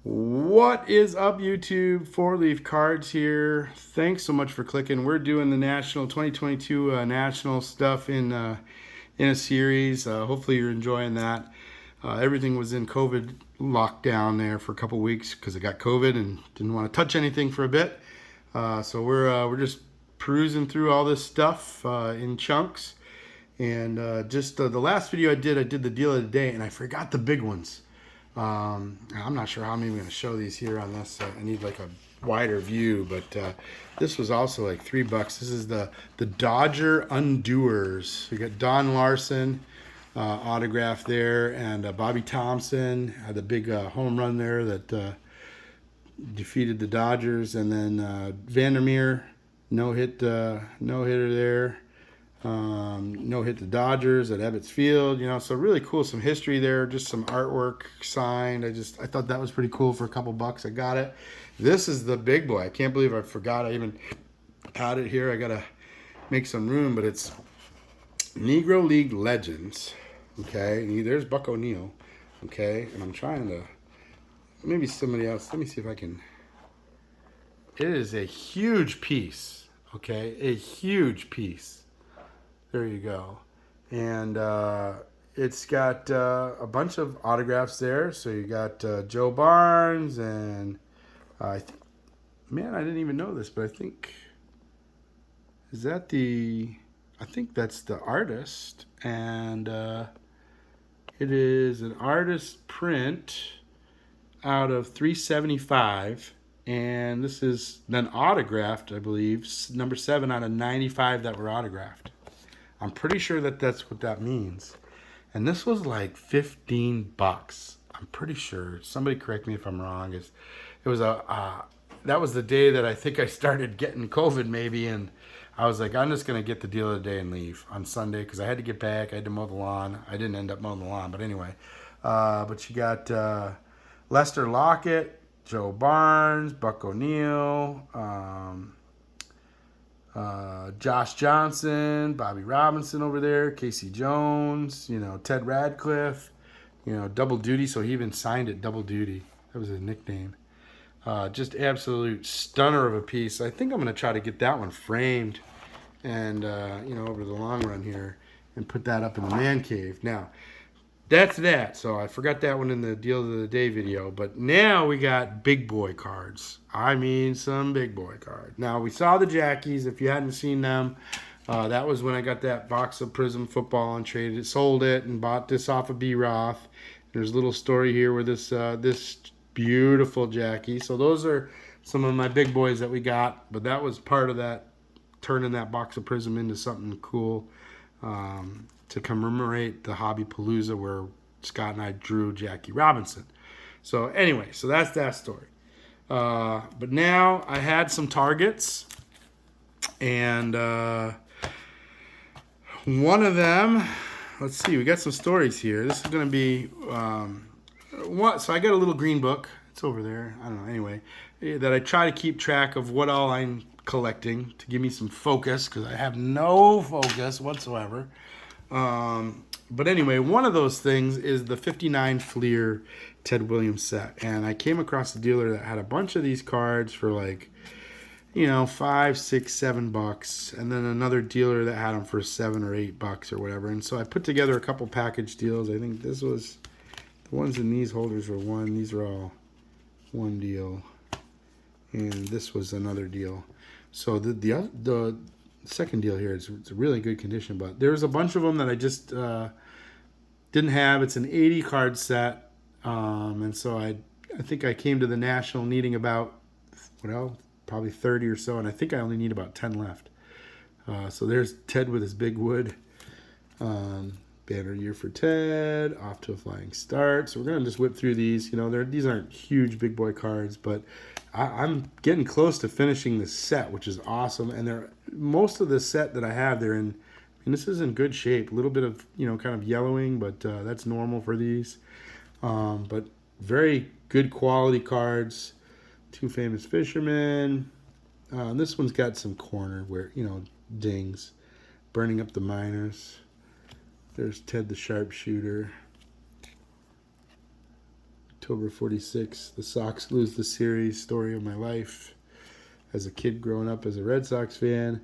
What is up, YouTube? Four Leaf Cards here. Thanks so much for clicking. We're doing the National 2022 National stuff in a series. Hopefully you're enjoying that. Everything was in COVID lockdown there for a couple weeks because I got COVID and didn't want to touch anything for a bit. So we're just perusing through all this stuff in chunks. And just the last video I did the deal of the day, and I forgot the big ones. I'm not sure how I'm even going to show these here on this. I need like a wider view, but this was also like $3. This is the Dodger Undoers. We got Don Larson autograph there, and Bobby Thompson had the big home run there that defeated the Dodgers, and then Vandermeer no hitter there. No hit the Dodgers at Ebbets Field, so really cool. Some history there, just some artwork signed. I thought that was pretty cool for a couple bucks. I got it. This is the big boy. I can't believe I forgot I even had it here. I gotta make some room, but it's Negro League Legends. Okay, and there's Buck O'Neil. Okay, and I'm trying to, maybe somebody else. Let me see if I can. It is a huge piece. Okay, a huge piece. There you go. And it's got a bunch of autographs there. So you got Joe Barnes, and I think, man, I didn't even know this, but I think, is that I think that's the artist. And it is an artist print out of 375. And this is then autographed, I believe, number 7 out of 95 that were autographed. I'm pretty sure that that's what that means. And this was like $15. I'm pretty sure. Somebody correct me if I'm wrong. It was that was the day that I think I started getting COVID maybe, and I was like, I'm just gonna get the deal of the day and leave on Sunday because I had to get back. I had to mow the lawn. I didn't end up mowing the lawn, but anyway. But you got Lester Lockett, Joe Barnes, Buck O'Neil. Josh Johnson, Bobby Robinson over there, Casey Jones, Ted Radcliffe, double duty. So he even signed it double duty. That was his nickname. Just absolute stunner of a piece. I think I'm going to try to get that one framed and, over the long run here and put that up in the man cave. Now, that's that. So I forgot that one in the deal of the day video. But now we got big boy cards. I mean, some big boy cards. Now, we saw the Jackies. If you hadn't seen them, that was when I got that box of Prism football and traded it, sold it, and bought this off of B. Roth. There's a little story here with this beautiful Jackie. So those are some of my big boys that we got. But that was part of that, turning that box of Prism into something cool. To commemorate the Hobby Palooza where Scott and I drew Jackie Robinson. So anyway, so that's that story. But now I had some targets, and one of them, let's see, we got some stories here. This is going to be so I got a little green book. It's over there. I don't know. Anyway, that I try to keep track of what all I'm collecting to give me some focus because I have no focus whatsoever. But anyway, one of those things is the 59 Fleer Ted Williams set. And I came across a dealer that had a bunch of these cards for like, $5, $6, $7. And then another dealer that had them for $7 or $8 or whatever. And so I put together a couple package deals. I think this was, the ones in these holders were one. These are all one deal. And this was another deal. So the second deal here, it's a really good condition, but there's a bunch of them that I just didn't have. It's an 80 card set, and so I think I came to the National needing about probably 30 or so, and I think I only need about 10 left. So there's Ted with his big wood. Banner year for Ted, off to a flying start. So we're gonna just whip through these. These aren't huge big boy cards, but I'm getting close to finishing this set, which is awesome. And most of the set that I have, and this is in good shape. A little bit of kind of yellowing, but that's normal for these. But very good quality cards. Two Famous Fishermen. This one's got some corner where dings, burning up the miners. There's Ted the Sharpshooter. October 46. The Sox lose the series. Story of my life as a kid growing up as a Red Sox fan.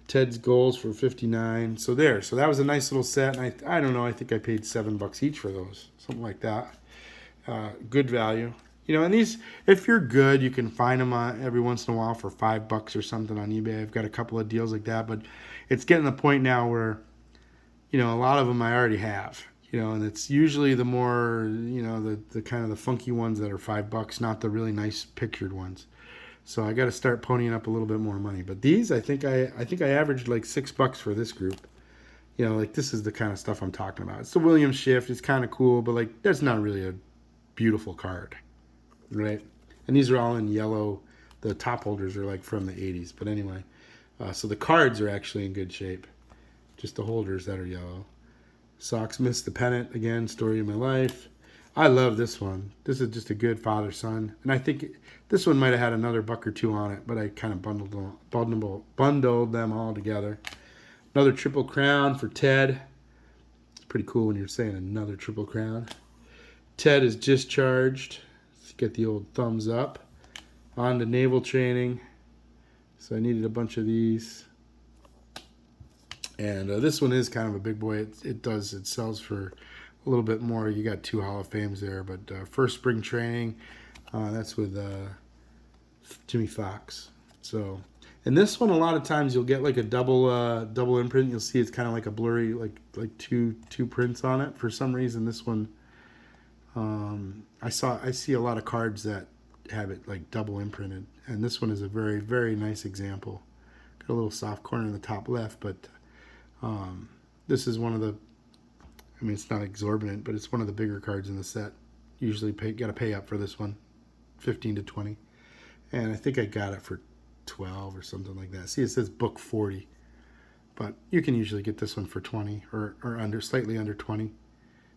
Ted's goals for 59. So there. So that was a nice little set. And I don't know. I think I paid $7 each for those. Something like that. Good value. You know, and these, if you're good, you can find them every once in a while for $5 or something on eBay. I've got a couple of deals like that, but it's getting to the point now where, you know, a lot of them I already have. You know, and it's usually the more, you know, the kind of the funky ones that are $5, not the really nice pictured ones. So I got to start ponying up a little bit more money. But these, I think I averaged like $6 for this group. You know, like this is the kind of stuff I'm talking about. It's the Williams shift. It's kind of cool, but like that's not really a beautiful card. Right, and these are all in yellow. The top holders are like from the 80s. But anyway, so the cards are actually in good shape. Just the holders that are yellow. Sox missed the pennant again. Story of my life. I love this one. This is just a good father-son. And I think this one might have had another $1 or $2 on it, but I kind of bundled them all together. Another Triple Crown for Ted. It's pretty cool when you're saying another Triple Crown. Ted is discharged. Get the old thumbs up. On to naval training. So I needed a bunch of these. And this one is kind of a big boy. It sells for a little bit more. You got 2 Hall of Fames there. But first spring training, that's with Jimmy Fox. So, and this one, a lot of times you'll get like a double imprint. You'll see it's kind of like a blurry, like two prints on it. For some reason, this one, I see a lot of cards that have it like double imprinted, and this one is a very, very nice example. Got a little soft corner in the top left, but this is one of the, I mean, it's not exorbitant, but it's one of the bigger cards in the set. Usually got to pay up for this one, 15 to 20, and I think I got it for 12 or something like that. See, it says book 40, but you can usually get this one for 20 or under, slightly under 20.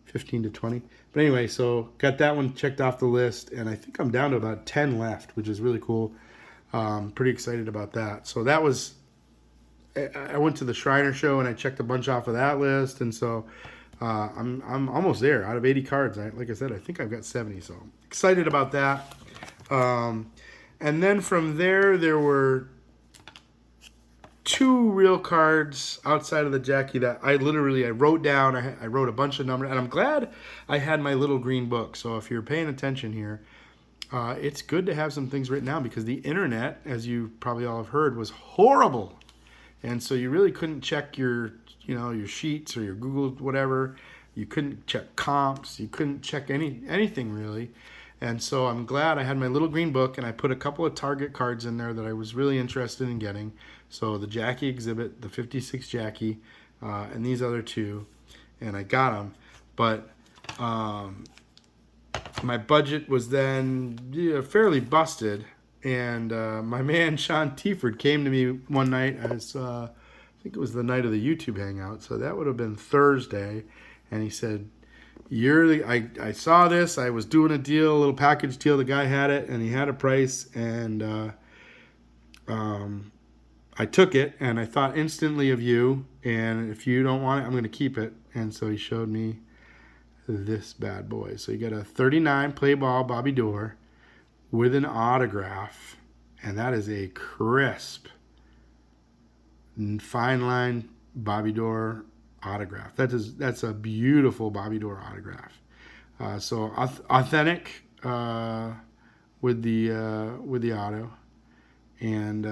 15 to 20. But anyway, so got that one checked off the list, and I think I'm down to about 10 left, which is really cool. Pretty excited about that. So that was, I went to the Shriner show and I checked a bunch off of that list, and so I'm almost there. Out of 80 cards, like I said, I think I've got 70, so excited about that. And then from there were 2 real cards outside of the Jackie that I wrote down. I wrote a bunch of numbers, and I'm glad I had my little green book. So if you're paying attention here, it's good to have some things written down, because the internet, as you probably all have heard, was horrible. And so you really couldn't check your sheets or your Google whatever. You couldn't check comps. You couldn't check anything really. And so I'm glad I had my little green book, and I put a couple of target cards in there that I was really interested in getting. So the Jackie exhibit, the 56 Jackie, and these other 2, and I got them. But my budget was then fairly busted, and my man Sean Tieford came to me one night as I think it was the night of the YouTube hangout, so that would have been Thursday, and he said, I saw this. I was doing a deal, a little package deal. The guy had it, and he had a price, and I took it, and I thought instantly of you. And if you don't want it, I'm going to keep it. And so he showed me this bad boy. So you got a 39 play ball Bobby Doerr with an autograph, and that is a crisp, fine line Bobby Doerr autograph. That's a beautiful Bobby Doerr autograph. So authentic with the auto, and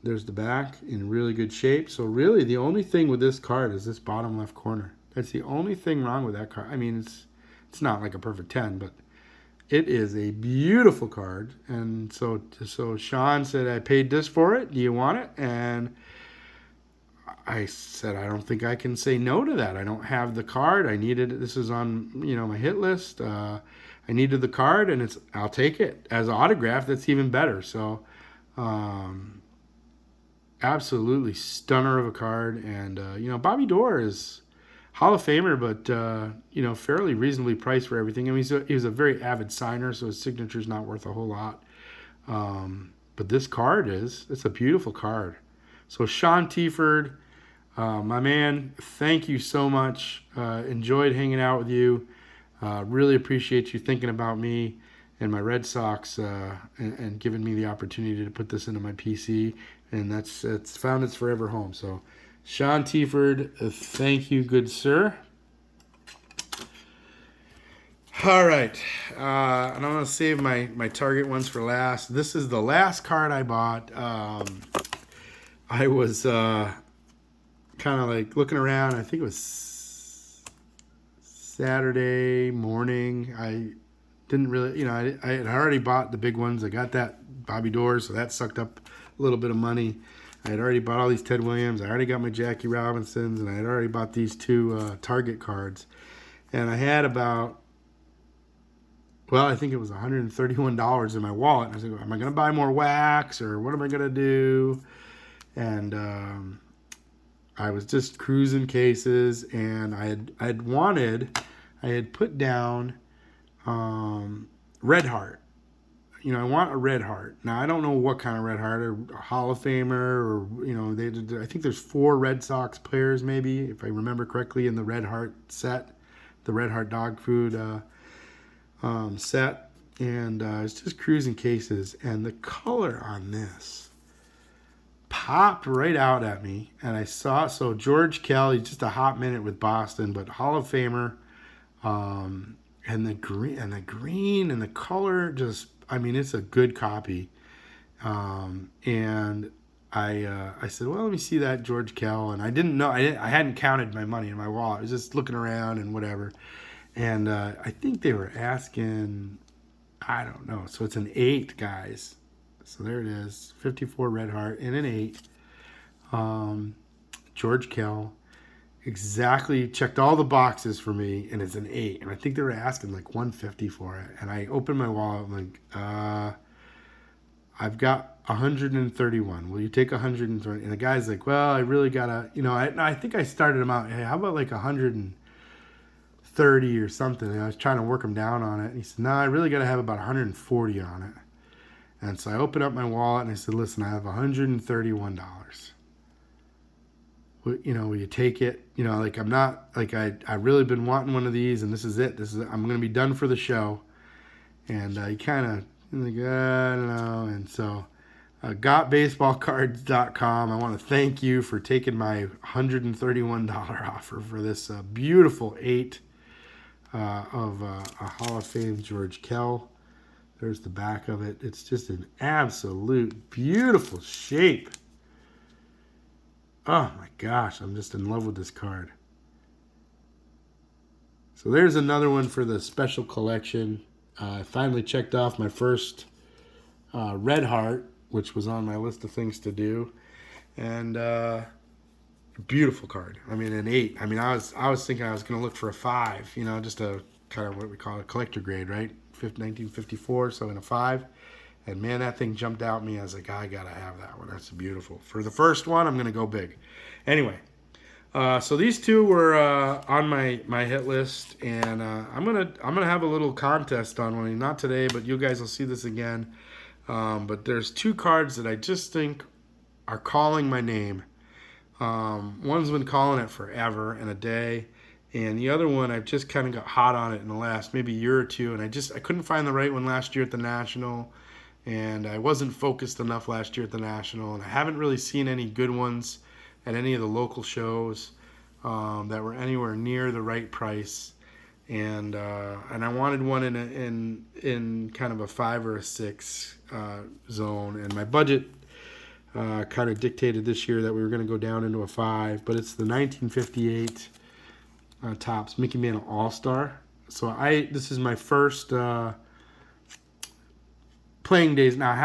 there's the back in really good shape. So really, the only thing with this card is this bottom left corner. That's the only thing wrong with that card. I mean, it's not like a perfect 10, but it is a beautiful card. And so Sean said, I paid this for it. Do you want it? And I said, I don't think I can say no to that. I don't have the card. I needed it. This is on, my hit list. I needed the card, and I'll take it as autograph. That's even better. So, absolutely stunner of a card. And, Bobby Doerr is Hall of Famer, but, fairly reasonably priced for everything. I mean, he was a very avid signer, so his signature's not worth a whole lot. But this card it's a beautiful card. So Sean Tieford, my man, thank you so much. Enjoyed hanging out with you. Really appreciate you thinking about me and my Red Sox and giving me the opportunity to put this into my PC. And it's found its forever home. So, Sean Tieford, thank you, good sir. All right, and I'm going to save my Target ones for last. This is the last card I bought. I was kind of like looking around. I think it was Saturday morning. I didn't really, I had already bought the big ones. I got that Bobby Doerr, so that sucked up a little bit of money. I had already bought all these Ted Williams. I already got my Jackie Robinsons, and I had already bought these two Target cards. And I had about, well, I think it was $131 in my wallet. And I was like, am I going to buy more wax, or what am I going to do? And I was just cruising cases, and I had put down Red Heart. I want a Red Heart. Now, I don't know what kind of Red Heart, or a Hall of Famer, or, I think there's 4 Red Sox players, maybe, if I remember correctly, in the Red Heart set, the Red Heart dog food set. And it's just cruising cases. And the color on this popped right out at me. And I saw, so George Kelly, just a hot minute with Boston, but Hall of Famer. And the green and the color just, it's a good copy. And I said, well, let me see that George Kell. And I didn't know, I hadn't counted my money in my wallet. I was just looking around and whatever. And I think they were asking, I don't know. So it's an 8, guys. So there it is, 54 Red Heart and an 8. George Kell. Exactly, checked all the boxes for me, and it's an 8. And I think they were asking like $150 for it. And I opened my wallet, I'm like, I've got 131. Will you take 130? And the guy's like, well, I really gotta, I think I started him out, hey, how about like 130 or something? And I was trying to work him down on it. And he said, no, I really gotta have about 140 on it. And so I opened up my wallet and I said, listen, I have $131. Will you take it? I'm not, I really been wanting one of these, and this is it. I'm going to be done for the show. And he kind of, like, I don't know. And so, gotbaseballcards.com. I want to thank you for taking my $131 offer for this beautiful 8 of a Hall of Fame George Kell. There's the back of it. It's just an absolute beautiful shape. Oh my gosh, I'm just in love with this card. So there's another one for the special collection. I finally checked off my first Red Heart, which was on my list of things to do. And beautiful card. An 8. I was thinking I was going to look for a 5, just a kind of what we call a collector grade, right? 1954, so in a 5. And man, that thing jumped out at me. I was like, I gotta have that one. That's beautiful. For the first one, I'm gonna go big. Anyway, so these two were on my hit list, and I'm gonna have a little contest on one. Not today, but you guys will see this again. But there's 2 cards that I just think are calling my name. One's been calling it forever and a day, and the other one I've just kind of got hot on it in the last maybe year or two, and I couldn't find the right one last year at the National. And I wasn't focused enough last year at the National, and I haven't really seen any good ones at any of the local shows that were anywhere near the right price. And I wanted one in kind of a 5 or a 6 zone, and my budget kind of dictated this year that we were going to go down into a 5. But it's the 1958 Topps Mickey Mantle All-Star. So this is my first playing days. Now I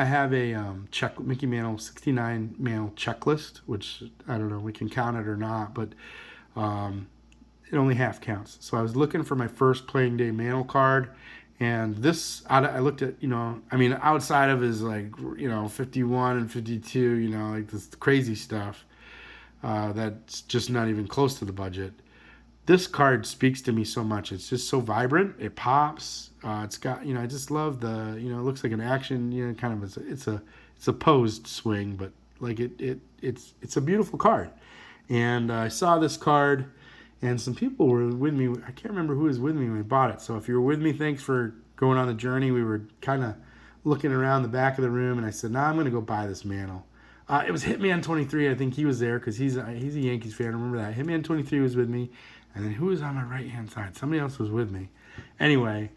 have a Mickey Mantle 69 Mantle checklist, which I don't know, we can count it or not, but it only half counts. So I was looking for my first playing day Mantle card, and this I looked at, outside of his 51 and 52, like this crazy stuff that's just not even close to the budget. This card speaks to me so much. It's just so vibrant. It pops. It's got, I just love the, it looks like an action, kind of, it's a posed swing, but like it's a beautiful card. And I saw this card And some people were with me. I can't remember who was with me when we bought it. So if you were with me, thanks for going on the journey. We were kind of looking around the back of the room, and I said, "Nah, I'm going to go buy this mantle." It was Hitman 23. I think he was there because he's a Yankees fan. I remember that. Hitman 23 was with me, and then who was on my right hand side? Somebody else was with me. Anyway,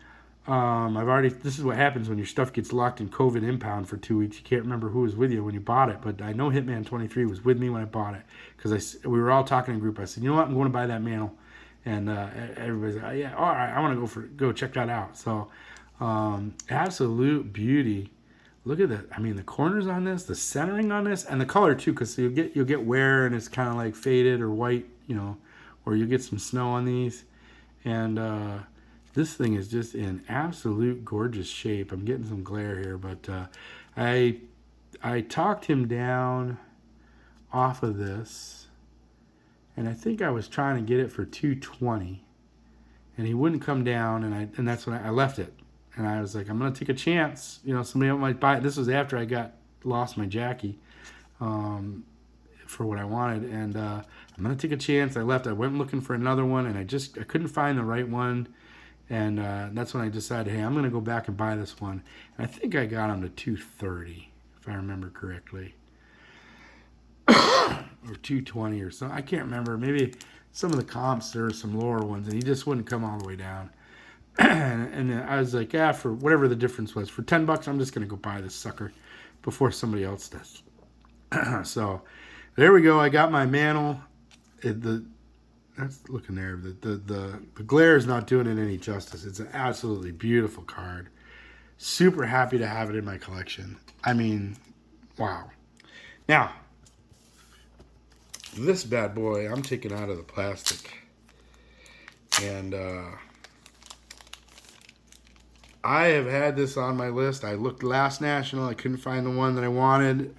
I've already. This is what happens when your stuff gets locked in COVID impound for 2 weeks. You can't remember who was with you when you bought it, but I know Hitman 23 was with me when I bought it because we were all talking in a group. I said, "You know what? I'm going to buy that mantle," and everybody's like, "Yeah, all right. I want to go check that out." So, absolute beauty. Look at that. I mean, the corners on this, the centering on this, and the color too, because you'll get wear and it's kind of like faded or white, or you get some snow on these, and this thing is just in absolute gorgeous shape. I'm getting some glare here, but I talked him down off of this, and I think I was trying to get it for 220, and he wouldn't come down, and that's when I left it, and I was like, I'm gonna take a chance. Somebody might buy it. This was after I lost my Jackie for what I wanted, and I'm gonna take a chance. I left. I went looking for another one, and I couldn't find the right one. And that's when I decided, hey, I'm going to go back and buy this one. And I think I got him to 230, if I remember correctly. Or 220 or so. I can't remember. Maybe some of the comps, there were some lower ones, and he just wouldn't come all the way down. and I was like, for whatever the difference was, for $10, I'm just going to go buy this sucker before somebody else does. So there we go. I got my mantle. That's looking there. The glare is not doing it any justice. It's an absolutely beautiful card. Super happy to have it in my collection. I mean, wow. Now, this bad boy I'm taking out of the plastic. And I have had this on my list. I looked last national. I couldn't find the one that I wanted.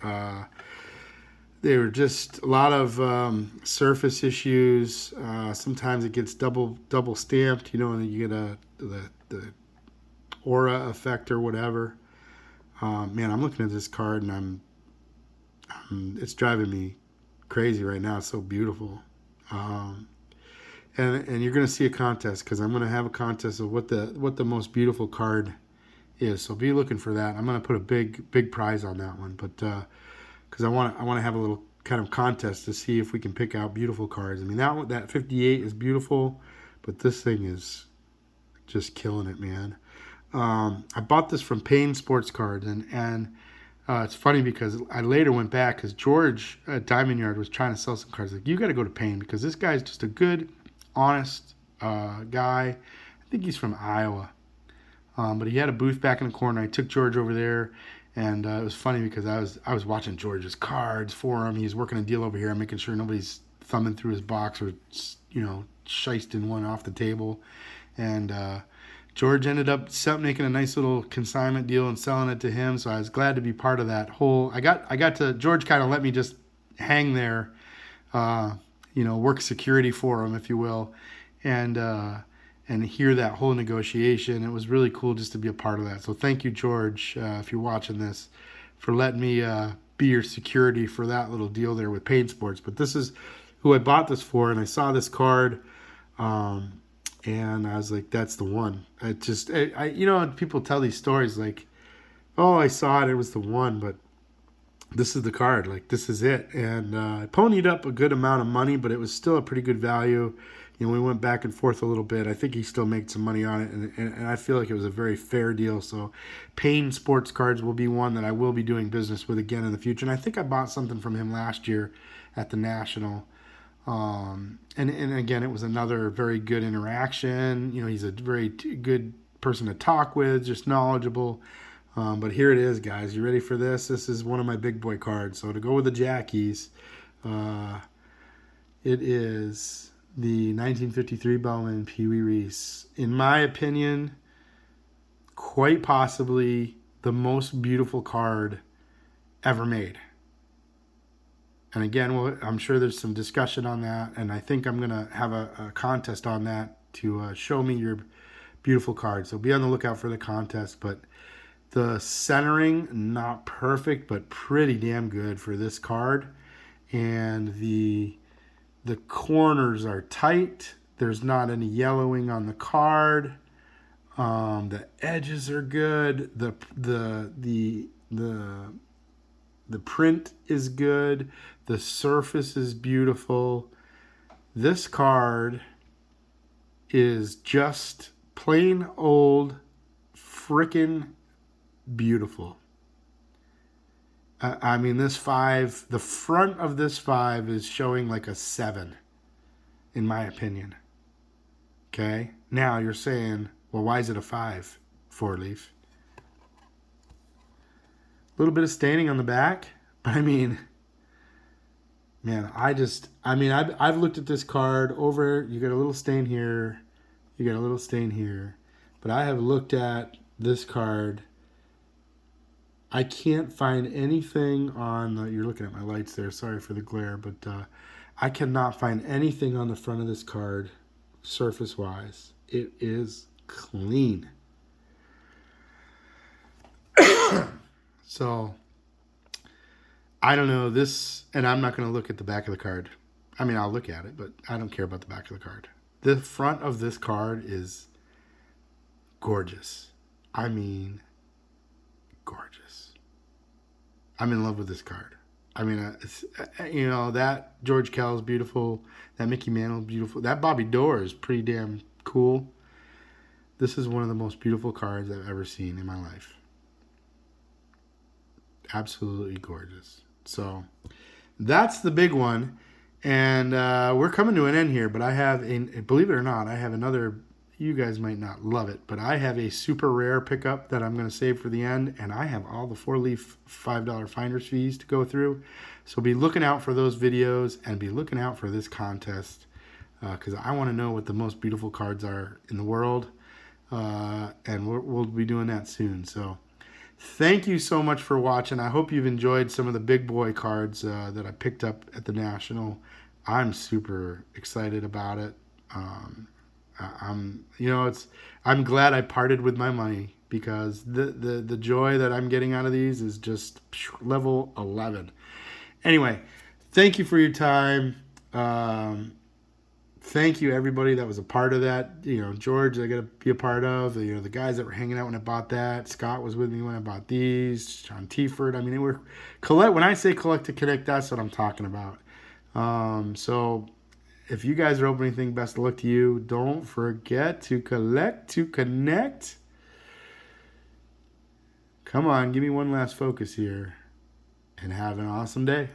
They were just a lot of surface issues. Sometimes it gets double stamped, and you get the aura effect or whatever. Man, I'm looking at this card and it's driving me crazy right now. It's so beautiful. And you're gonna see a contest because I'm gonna have a contest of what the most beautiful card is. So be looking for that. I'm gonna put a big prize on that one, but. Because I want to have a little kind of contest to see if we can pick out beautiful cards. I mean, that 58 is beautiful, but this thing is just killing it, man. I bought this from Payne Sports Cards, and it's funny because I later went back because George at Diamond Yard was trying to sell some cards. Like, you got to go to Payne because this guy's just a good, honest guy. I think he's from Iowa, but he had a booth back in the corner. I took George over there. And it was funny because I was watching George's cards for him. He's working a deal over here. I'm making sure nobody's thumbing through his box or, shysting one off the table. And George ended up making a nice little consignment deal and selling it to him. So I was glad to be part of that whole. I got to George kind of let me just hang there, work security for him, if you will, and hear that whole negotiation. It was really cool just to be a part of that. So thank you, George, if you're watching this, for letting me be your security for that little deal there with Payne Sports. But this is who I bought this for, and I saw this card, and I was like, that's the one. People tell these stories like, oh, I saw it was the one, but this is the card. Like, this is it. And I ponied up a good amount of money, but it was still a pretty good value. We went back and forth a little bit. I think he still made some money on it, and I feel like it was a very fair deal. So Payne Sports Cards will be one that I will be doing business with again in the future. And I think I bought something from him last year at the National. And again, it was another very good interaction. He's a very good person to talk with, just knowledgeable. But here it is, guys. You ready for this? This is one of my big boy cards. So to go with the Jackies, it is the 1953 Bowman Pee Wee Reese. In my opinion, quite possibly the most beautiful card ever made. And again, I'm sure there's some discussion on that, and I think I'm going to have a contest on that to show me your beautiful card. So be on the lookout for the contest. But the centering, not perfect, but pretty damn good for this card. And the The corners are tight. There's not any yellowing on the card. The edges are good. The print is good. The surface is beautiful. This card is just plain old frickin' beautiful. I mean, this 5, the front of this 5 is showing like a 7, in my opinion. Okay? Now you're saying, well, why is it a 5, 4-leaf? A little bit of staining on the back, but I mean, man, I've looked at this card over. You got a little stain here, you got a little stain here, but I have looked at this card. I can't find anything on you're looking at my lights there. Sorry for the glare, but I cannot find anything on the front of this card, surface-wise. It is clean. So, I don't know this, and I'm not going to look at the back of the card. I mean, I'll look at it, but I don't care about the back of the card. The front of this card is gorgeous. I mean, gorgeous. I'm in love with this card. I mean, that George Kell is beautiful. That Mickey Mantle is beautiful. That Bobby Dorr is pretty damn cool. This is one of the most beautiful cards I've ever seen in my life. Absolutely gorgeous. So that's the big one. And we're coming to an end here, but I have, believe it or not, I have another, you guys might not love it, but I have a super rare pickup that I'm going to save for the end, and I have all the 4-leaf $5 finder's fees to go through. So be looking out for those videos and be looking out for this contest because I want to know what the most beautiful cards are in the world, and we'll be doing that soon. So thank you so much for watching. I hope you've enjoyed some of the big boy cards that I picked up at the National. I'm super excited about it. I'm glad I parted with my money because the joy that I'm getting out of these is just level 11. Anyway, thank you for your time. Thank you everybody that was a part of that. George, I got to be a part of. The guys that were hanging out when I bought that. Scott was with me when I bought these. John Tieford. I mean, when I say collect to connect, that's what I'm talking about. So if you guys are opening anything, best of luck to you. Don't forget to collect to connect. Come on, give me one last focus here. And have an awesome day.